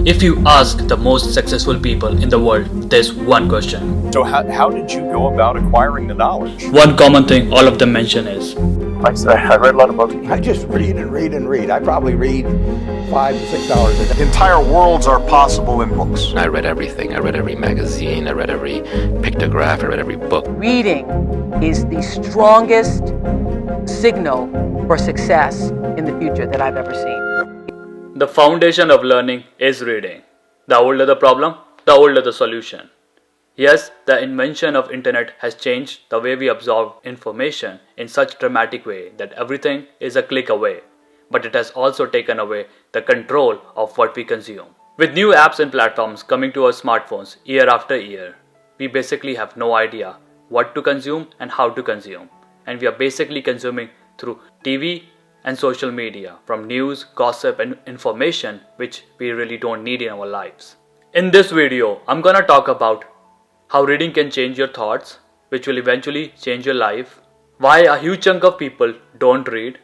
If you ask the most successful people in the world, there's one question. So how did you go about acquiring the knowledge? One common thing all of them mention is, I read a lot of books. I just read and read and read. I probably read 5 to 6 hours a day. Entire worlds are possible in books. I read everything. I read every magazine. I read every pictograph. I read every book. Reading is the strongest signal for success in the future that I've ever seen. the foundation of learning is reading. The older the problem, the older the solution. Yes, the invention of internet has changed the way we absorb information in such dramatic way that everything is a click away. But it has also taken away the control of what we consume. With new apps and platforms coming to our smartphones year after year, we basically have no idea what to consume and how to consume. And we are basically consuming through TV and social media, from news, gossip and information which we really don't need in our lives. In this video, I'm gonna talk about how reading can change your thoughts, which will eventually change your life, why a huge chunk of people don't read,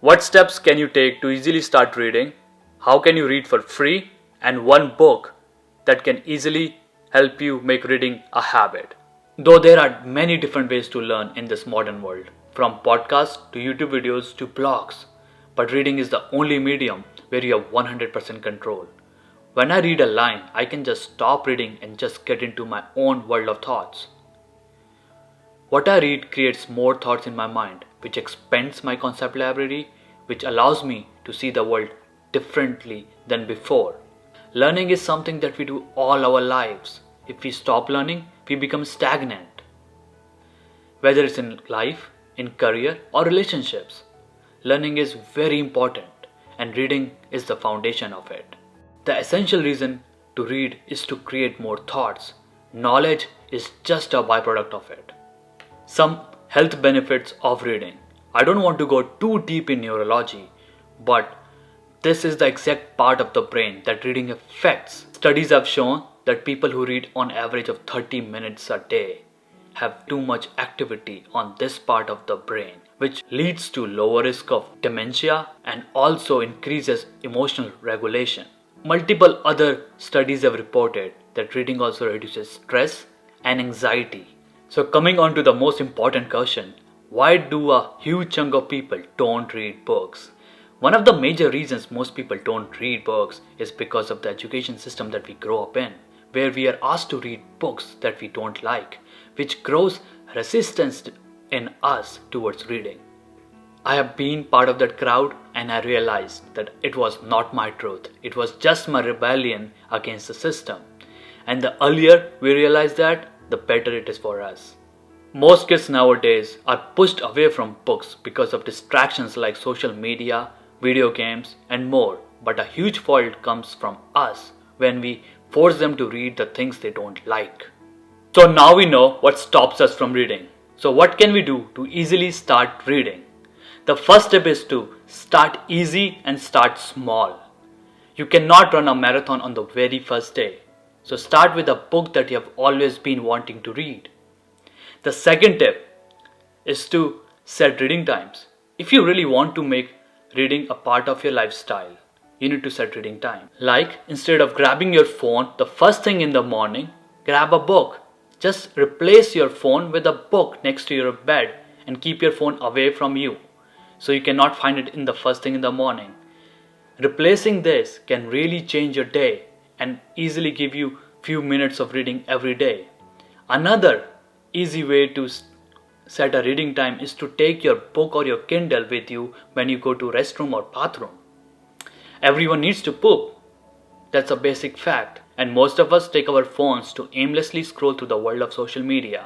what steps can you take to easily start reading, how can you read for free, and one book that can easily help you make reading a habit. Though there are many different ways to learn in this modern world, from podcasts to YouTube videos to blogs, but reading is the only medium where you have 100% control. When I read a line, I can just stop reading and just get into my own world of thoughts. What I read creates more thoughts in my mind, which expands my concept library, which allows me to see the world differently than before. Learning is something that we do all our lives. If we stop learning, we become stagnant. Whether it's in life, in career or relationships, learning is very important and reading is the foundation of it. The essential reason to read is to create more thoughts. Knowledge is just a byproduct of it. Some health benefits of reading. I don't want to go too deep in neurology, but this is the exact part of the brain that reading affects. Studies have shown that people who read on average of 30 minutes a day have too much activity on this part of the brain, which leads to lower risk of dementia and also increases emotional regulation. Multiple other studies have reported that reading also reduces stress and anxiety. So coming on to the most important question, why do a huge chunk of people don't read books? One of the major reasons most people don't read books is because of the education system that we grow up in, where we are asked to read books that we don't like, which grows resistance in us towards reading. I have been part of that crowd and I realized that it was not my truth. It was just my rebellion against the system. And the earlier we realize that, the better it is for us. Most kids nowadays are pushed away from books because of distractions like social media, video games and more. But a huge fault comes from us when we force them to read the things they don't like. So now we know what stops us from reading. So what can we do to easily start reading? The first step is to start easy and start small. You cannot run a marathon on the very first day. So start with a book that you have always been wanting to read. The second tip is to set reading times. If you really want to make reading a part of your lifestyle, you need to set reading time. Like, instead of grabbing your phone the first thing in the morning, grab a book. Just replace your phone with a book next to your bed and keep your phone away from you, so you cannot find it in the first thing in the morning. Replacing this can really change your day and easily give you few minutes of reading every day. Another easy way to set a reading time is to take your book or your Kindle with you when you go to restroom or bathroom. Everyone needs to poop. That's a basic fact. And most of us take our phones to aimlessly scroll through the world of social media.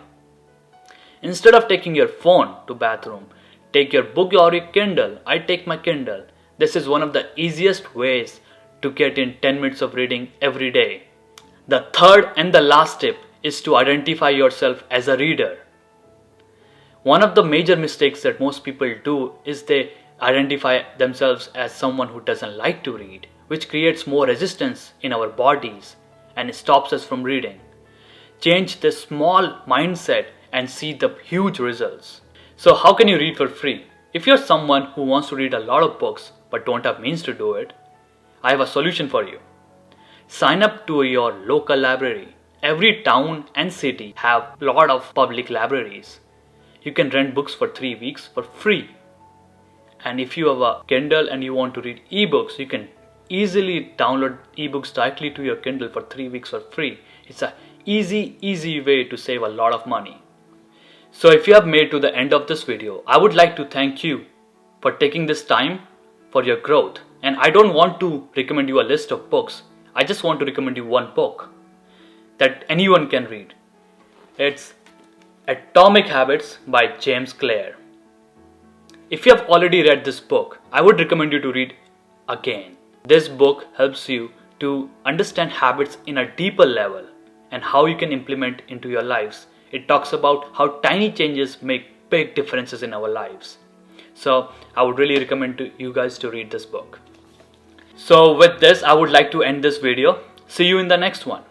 Instead of taking your phone to bathroom, take your book or your Kindle. I take my Kindle. This is one of the easiest ways to get in 10 minutes of reading every day. The third and the last tip is to identify yourself as a reader. One of the major mistakes that most people do is they identify themselves as someone who doesn't like to read, which creates more resistance in our bodies and stops us from reading. Change this small mindset and see the huge results. So how can you read for free? If you're someone who wants to read a lot of books but don't have means to do it, I have a solution for you. Sign up to your local library. Every town and city have a lot of public libraries. You can rent books for 3 weeks for free. And if you have a Kindle and you want to read ebooks, you can easily download ebooks directly to your Kindle for 3 weeks for free. It's a easy way to save a lot of money. So if you have made to the end of this video, I would like to thank you for taking this time for your growth. And I don't want to recommend you a list of books. I just want to recommend you one book that anyone can read. It's Atomic Habits by James Clear. If you have already read this book, I would recommend you to read again. This book helps you to understand habits in a deeper level and how you can implement into your lives. It talks about how tiny changes make big differences in our lives. So I would really recommend you guys to read this book. So with this, I would like to end this video. See you in the next one.